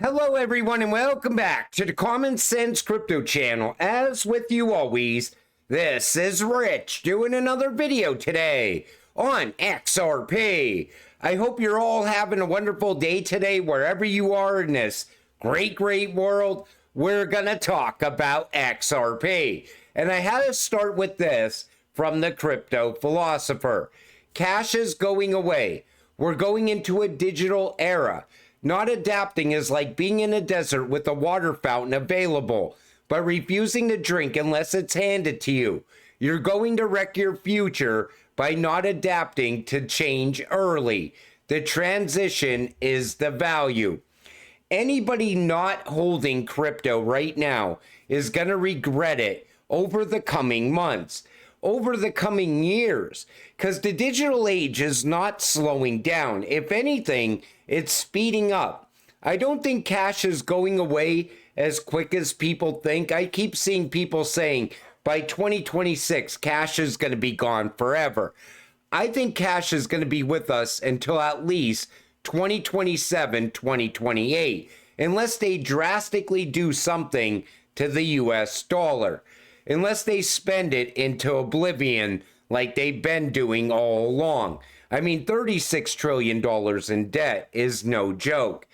Hello everyone and welcome back to the Common Sense Crypto channel. As with you always, this is Rich doing another video today on XRP. I hope you're all having a wonderful day today wherever you are in this great world. We're gonna talk about XRP. And I had to start with this from the crypto philosopher. Cash is going away. We're going into a digital era. Not adapting is like being in a desert with a water fountain available, but refusing to drink unless it's handed to you. You're going to wreck your future by not adapting to change early. The transition is the value. Anybody not holding crypto right now is going to regret it over the coming months, over the coming years, because the digital age is not slowing down. If anything, it's speeding up. I don't think cash is going away as quick as people think. I keep seeing people saying by 2026, cash is going to be gone forever. I think cash is going to be with us until at least 2027, 2028, unless they drastically do something to the US dollar. Unless they spend it into oblivion like they've been doing all along. I mean, $36 trillion in debt is no joke.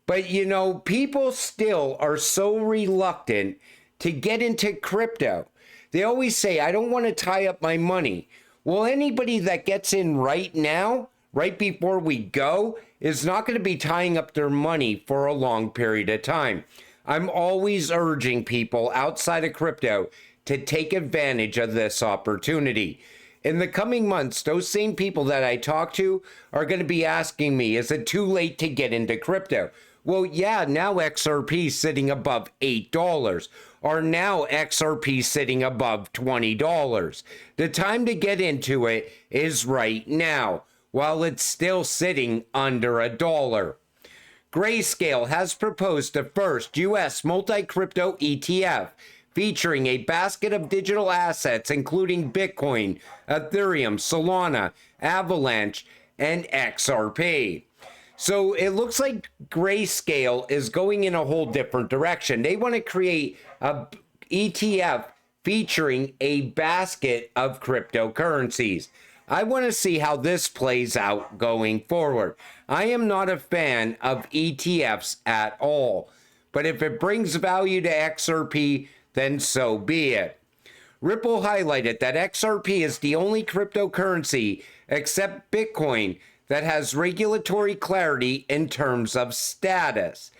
But, you know, people still are so reluctant to get into crypto. They always say, I don't want to tie up my money. Well, anybody that gets in right now, right before we go, is not going to be tying up their money for a long period of time. I'm always urging people outside of crypto to take advantage of this opportunity. In the coming months, those same people that I talk to are going to be asking me, is it too late to get into crypto? Well, yeah, now XRP is sitting above $8, or now XRP sitting above $20. The time to get into it is right now, while it's still sitting under $1. Grayscale has proposed the first U.S. multi-crypto ETF featuring a basket of digital assets including Bitcoin, Ethereum, Solana, Avalanche, and XRP. So it looks like Grayscale is going in a whole different direction. They want to create a ETF featuring a basket of cryptocurrencies. I want to see how this plays out going forward. I am not a fan of ETFs at all, but if it brings value to XRP, then so be it. Ripple highlighted that XRP is the only cryptocurrency except Bitcoin that has regulatory clarity in terms of status.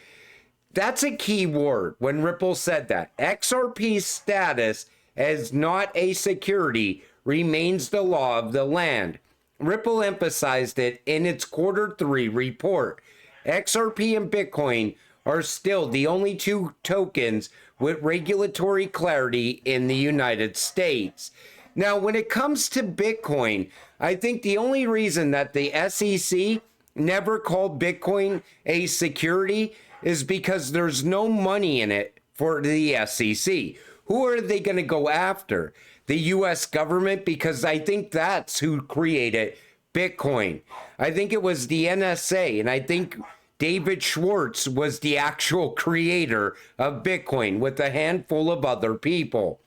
That's a key word when Ripple said that. XRP's status as not a security remains the law of the land. Ripple emphasized it in its Q3 report. XRP and Bitcoin are still the only two tokens with regulatory clarity in the United States. Now, when it comes to Bitcoin, I think the only reason that the SEC never called Bitcoin a security is because there's no money in it for the SEC. Who are they going to go after? The US government? Because I think that's who created Bitcoin. I think it was the NSA, and I think David Schwartz was the actual creator of Bitcoin with a handful of other people.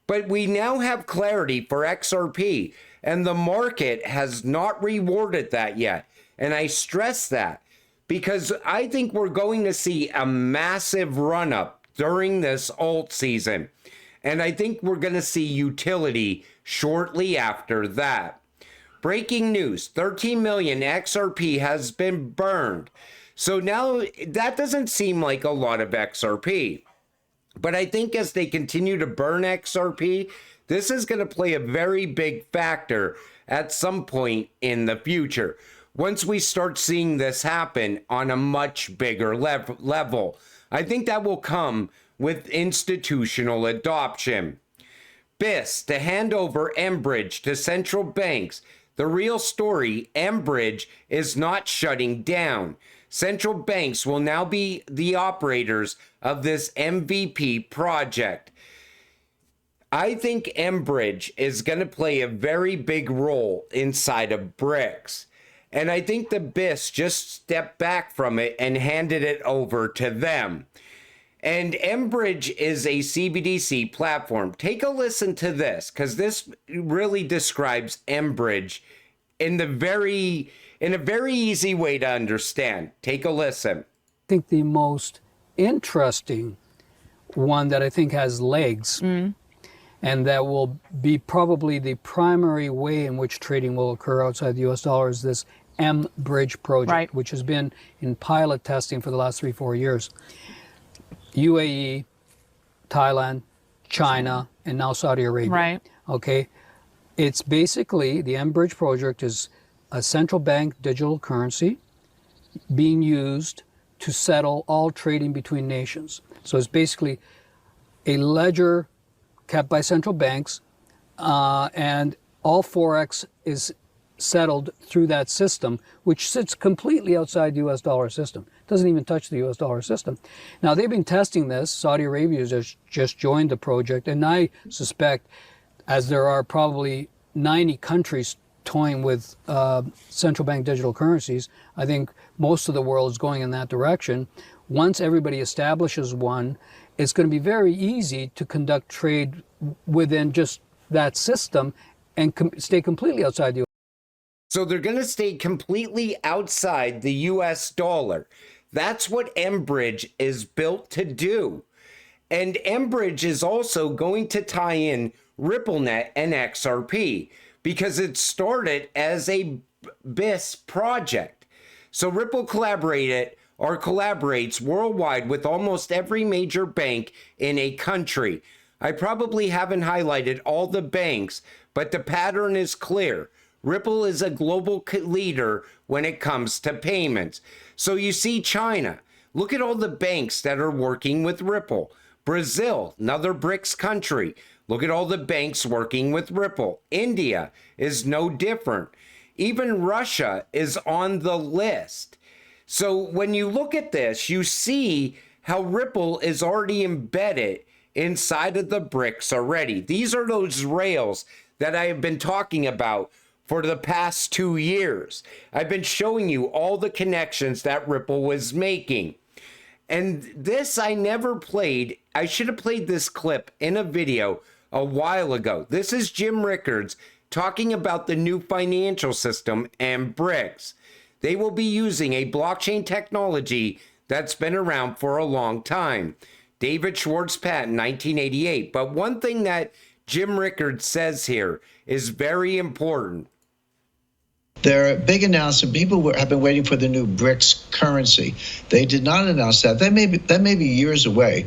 But we now have clarity for XRP, and the market has not rewarded that yet. And I stress that because I think we're going to see a massive run-up during this alt season. And I think we're going to see utility shortly after that. Breaking news, 13 million XRP has been burned. So now that doesn't seem like a lot of XRP. But I think as they continue to burn XRP, this is going to play a very big factor at some point in the future. Once we start seeing this happen on a much bigger level, I think that will come with institutional adoption. BIS to hand over mBridge to central banks. The real story, mBridge is not shutting down. Central banks will now be the operators of this MVP project. I think mBridge is going to play a very big role inside of BRICS. And I think the BIS just stepped back from it and handed it over to them. And mBridge is a CBDC platform. Take a listen to this, because this really describes mBridge in a very easy way to understand. Take a listen. I think the most interesting one that I think has legs, and that will be probably the primary way in which trading will occur outside the US dollar, is this mBridge project, which has been in pilot testing for the last 3-4 years. UAE, Thailand, China, and now Saudi Arabia. Okay. It's basically, the mBridge project is a central bank digital currency being used to settle all trading between nations. So it's basically a ledger kept by central banks, and all Forex is settled through that system, which sits completely outside the US dollar system. Doesn't even touch the US dollar system. Now, they've been testing this. Saudi Arabia has just joined the project, and I suspect, as there are probably 90 countries toying with central bank digital currencies, I think most of the world is going in that direction. Once everybody establishes one, it's going to be very easy to conduct trade within just that system and stay completely outside the US. So they're going to stay completely outside the US dollar. That's what mBridge is built to do. And mBridge is also going to tie in RippleNet and XRP, because it started as a BIS project. So Ripple collaborates worldwide with almost every major bank in a country. I probably haven't highlighted all the banks, but the pattern is clear. Ripple is a global leader when it comes to payments. So you see China. Look at all the banks that are working with Ripple. Brazil, another BRICS country. Look at all the banks working with Ripple. India is no different. Even Russia is on the list. So when you look at this, you see how Ripple is already embedded inside of the BRICS already. These are those rails that I have been talking about for the past 2 years. I've been showing you all the connections that Ripple was making. And this I never played. I should have played this clip in a video a while ago. This is Jim Rickards talking about the new financial system and BRICS. They will be using a blockchain technology that's been around for a long time. David Schwartz patent, 1988. But one thing that Jim Rickards says here is very important. Their big announcement, people have been waiting for the new BRICS currency. They did not announce that. That may be years away.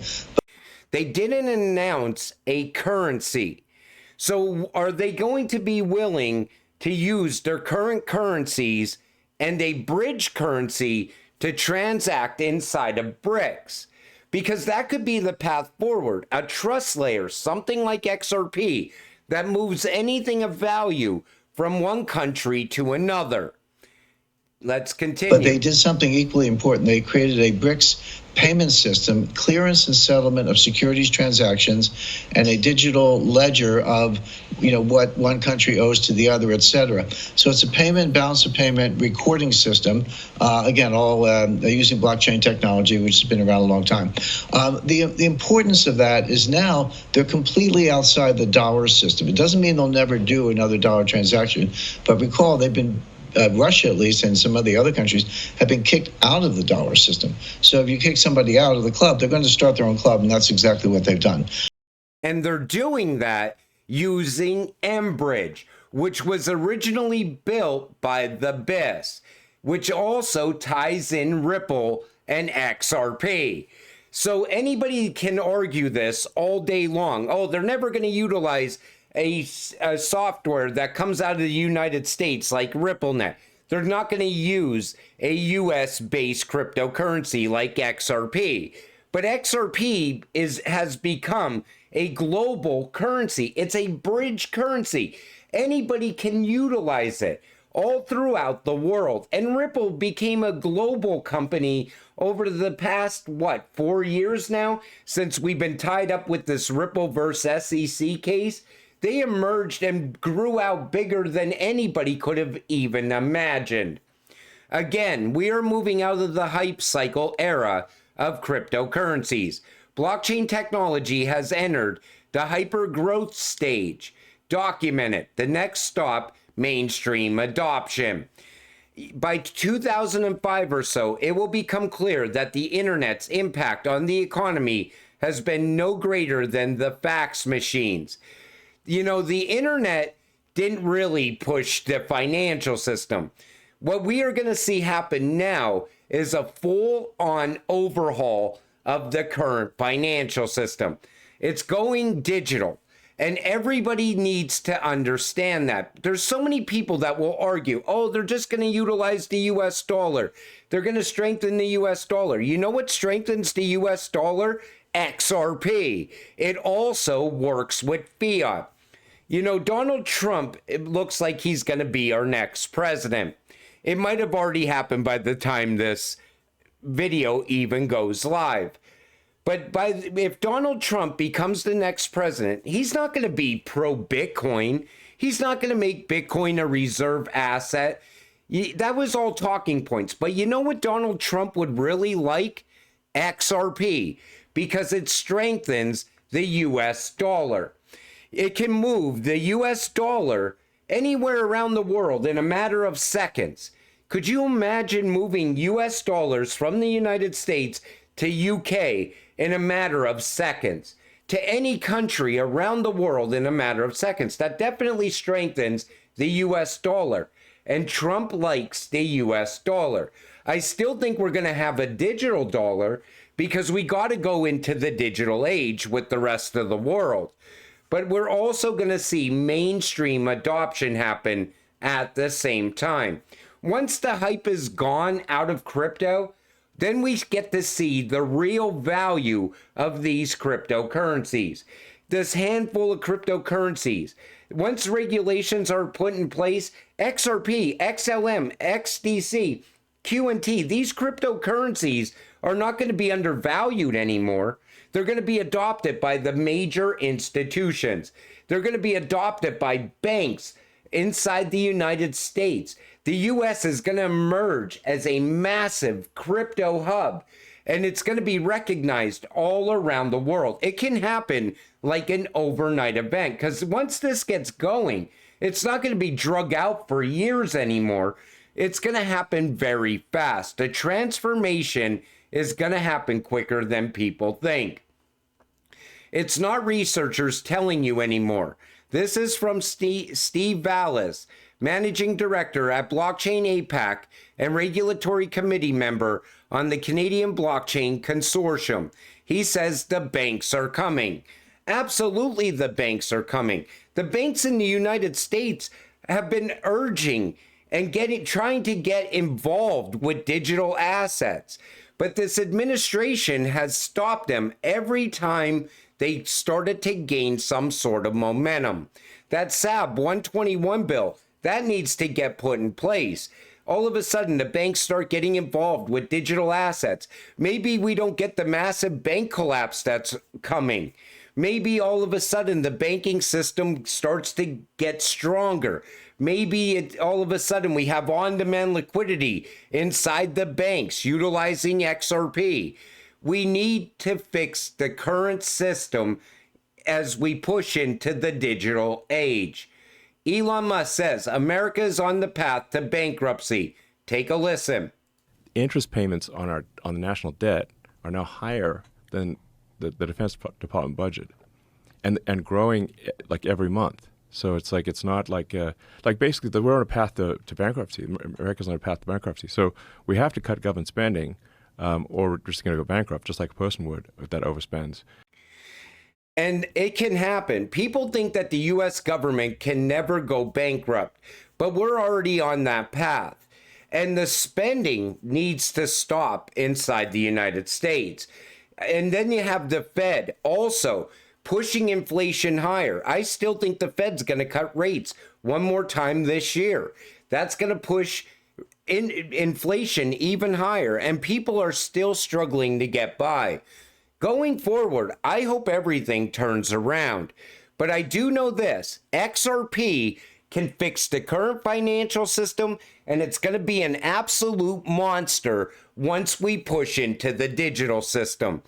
They didn't announce a currency. So are they going to be willing to use their current currencies and a bridge currency to transact inside of BRICS? Because that could be the path forward. A trust layer, something like XRP, that moves anything of value from one country to another. Let's continue. But they did something equally important. They created a BRICS payment system, clearance and settlement of securities transactions, and a digital ledger of, what one country owes to the other, et cetera. So it's a payment, balance of payment recording system. Again, all using blockchain technology, which has been around a long time. The importance of that is now they're completely outside the dollar system. It doesn't mean they'll never do another dollar transaction, but recall they've been Russia, at least, and some of the other countries have been kicked out of the dollar system. So if you kick somebody out of the club, they're going to start their own club, and that's exactly what they've done. And they're doing that using mBridge, which was originally built by the BIS, which also ties in Ripple and XRP. So anybody can argue this all day long. Oh, they're never going to utilize a software that comes out of the United States like RippleNet. They're not going to use a US-based cryptocurrency like XRP. But XRP has become a global currency. It's a bridge currency. Anybody can utilize it all throughout the world. And Ripple became a global company over the past, 4 years now, since we've been tied up with this Ripple versus SEC case. They emerged and grew out bigger than anybody could have even imagined. Again, we are moving out of the hype cycle era of cryptocurrencies. Blockchain technology has entered the hypergrowth stage. Document it. The next stop, mainstream adoption. By 2005 or so, it will become clear that the internet's impact on the economy has been no greater than the fax machines. You know, the internet didn't really push the financial system. What we are going to see happen now is a full-on overhaul of the current financial system. It's going digital. And everybody needs to understand that. There's so many people that will argue, oh, they're just going to utilize the US dollar. They're going to strengthen the US dollar. You know what strengthens the US dollar? XRP. It also works with fiat. You know, Donald Trump, it looks like he's going to be our next president. It might have already happened by the time this video even goes live. But if Donald Trump becomes the next president, he's not going to be pro-Bitcoin. He's not going to make Bitcoin a reserve asset. That was all talking points. But you know what Donald Trump would really like? XRP, because it strengthens the US dollar. It can move the US dollar anywhere around the world in a matter of seconds. Could you imagine moving US dollars from the United States to UK in a matter of seconds, to any country around the world in a matter of seconds? That definitely strengthens the US dollar. And Trump likes the US dollar. I still think we're going to have a digital dollar because we got to go into the digital age with the rest of the world. But we're also going to see mainstream adoption happen at the same time. Once the hype is gone out of crypto, then we get to see the real value of these cryptocurrencies. This handful of cryptocurrencies. Once regulations are put in place, XRP, XLM, XDC, QNT, these cryptocurrencies are not going to be undervalued anymore. They're going to be adopted by the major institutions. They're going to be adopted by banks inside the United States. The US is going to emerge as a massive crypto hub, and it's going to be recognized all around the world. It can happen like an overnight event, because once this gets going, it's not going to be drug out for years anymore. It's going to happen very fast. The transformation is going to happen quicker than people think. It's not researchers telling you anymore. This is from Steve Vallis, Managing Director at Blockchain APAC and Regulatory Committee member on the Canadian Blockchain Consortium. He says the banks are coming. Absolutely, the banks are coming. The banks in the United States have been urging and trying to get involved with digital assets. But this administration has stopped them every time they started to gain some sort of momentum. That SAB 121 bill, that needs to get put in place. All of a sudden, the banks start getting involved with digital assets. Maybe we don't get the massive bank collapse that's coming. Maybe all of a sudden, the banking system starts to get stronger. Maybe all of a sudden, we have on-demand liquidity inside the banks utilizing XRP. We need to fix the current system as we push into the digital age. Elon Musk says America is on the path to bankruptcy. Take a listen. Interest payments on the national debt are now higher than the Defense Department budget, and growing like every month. So it's not like basically we're on a path to bankruptcy. America's on a path to bankruptcy. So we have to cut government spending, or we're just going to go bankrupt, just like a person would if that overspends. And it can happen. People think that the U.S. government can never go bankrupt, but we're already on that path. And the spending needs to stop inside the United States. And then you have the Fed also pushing inflation higher. I still think the Fed's going to cut rates one more time this year. That's going to push inflation even higher, and people are still struggling to get by. Going forward, I hope everything turns around. But I do know this, XRP can fix the current financial system, and it's going to be an absolute monster once we push into the digital system.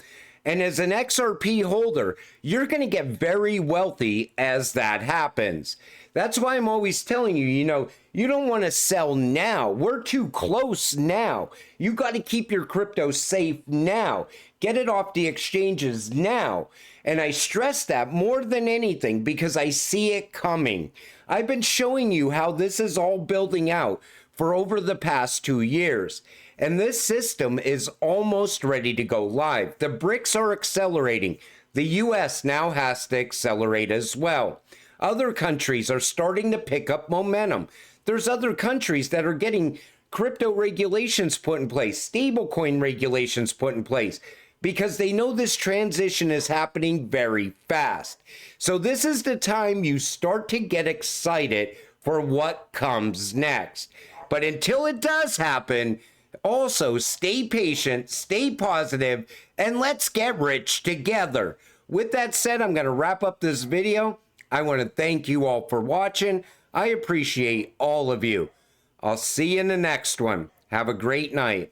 And as an XRP holder, you're going to get very wealthy as that happens. That's why I'm always telling you, you don't want to sell now. We're too close now. You got to keep your crypto safe now. Get it off the exchanges now. And I stress that more than anything because I see it coming. I've been showing you how this is all building out for over the past 2 years. And this system is almost ready to go live. The BRICS are accelerating. The US now has to accelerate as well. Other countries are starting to pick up momentum. There's other countries that are getting crypto regulations put in place, stablecoin regulations put in place, because they know this transition is happening very fast. So this is the time you start to get excited for what comes next. But until it does happen, also stay patient, stay positive, and let's get rich together. With that said, I'm going to wrap up this video. I want to thank you all for watching. I appreciate all of you. I'll see you in the next one. Have a great night.